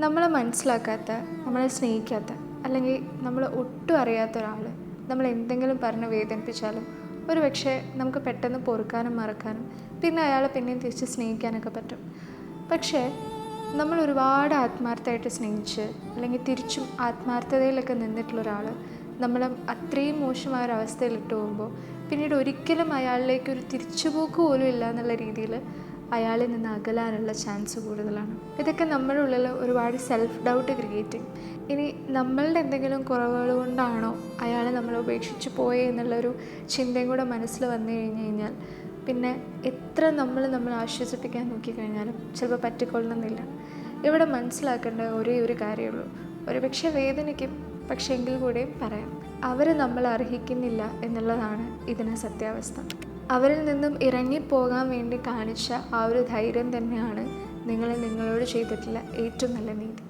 നമ്മളെ മനസ്സിലാക്കാത്ത, നമ്മളെ സ്നേഹിക്കാത്ത, അല്ലെങ്കിൽ നമ്മൾ ഒട്ടും അറിയാത്ത ഒരാൾ നമ്മൾ എന്തെങ്കിലും പറഞ്ഞ് വേദനിപ്പിച്ചാലും ഒരു പക്ഷേ നമുക്ക് പെട്ടെന്ന് പൊറുക്കാനും മറക്കാനും പിന്നെ അയാളെ പിന്നെയും തിരിച്ച് സ്നേഹിക്കാനൊക്കെ പറ്റും. പക്ഷേ നമ്മൾ ഒരുപാട് ആത്മാർത്ഥമായിട്ട് സ്നേഹിച്ച് അല്ലെങ്കിൽ തിരിച്ചും ആത്മാർത്ഥതയിലൊക്കെ നിന്നിട്ടുള്ള ഒരാൾ നമ്മൾ അത്രയും മോശമായ ഒരു അവസ്ഥയിലിട്ട് പോകുമ്പോൾ പിന്നീട് ഒരിക്കലും അയാളിലേക്കൊരു തിരിച്ചുപോക്ക് പോലും ഇല്ല എന്നുള്ള രീതിയിൽ അയാളിൽ നിന്ന് അകലാനുള്ള ചാൻസ് കൂടുതലാണ്. ഇതൊക്കെ നമ്മുടെ ഉള്ളിൽ ഒരുപാട് സെൽഫ് ഡൗട്ട് ക്രിയേറ്റ് ചെയ്യും. ഇനി നമ്മളുടെ എന്തെങ്കിലും കുറവുകൾ കൊണ്ടാണോ അയാൾ നമ്മളെ ഉപേക്ഷിച്ച് പോയേ എന്നുള്ളൊരു ചിന്തയും കൂടെ മനസ്സിൽ വന്നു കഴിഞ്ഞാൽ പിന്നെ എത്ര നമ്മൾ ആശ്വസിപ്പിക്കാൻ നോക്കിക്കഴിഞ്ഞാലും ചിലപ്പോൾ പറ്റിക്കൊള്ളണമെന്നില്ല. ഇവിടെ മനസ്സിലാക്കേണ്ട ഒരേ ഒരു കാര്യമുള്ളൂ, ഒരുപക്ഷെ വേദനിക്കും, പക്ഷേ എങ്കിൽ കൂടെയും പറയാം, അവർ നമ്മളെ അർഹിക്കുന്നില്ല എന്നുള്ളതാണ് ഇതിന് സത്യാവസ്ഥ. അവരിൽ നിന്നും ഇറങ്ങിപ്പോകാൻ വേണ്ടി കാണിച്ച ആ ഒരു ധൈര്യം തന്നെയാണ് നിങ്ങൾ നിങ്ങളോട് ചെയ്തിട്ടുള്ള ഏറ്റവും നല്ല നീതി.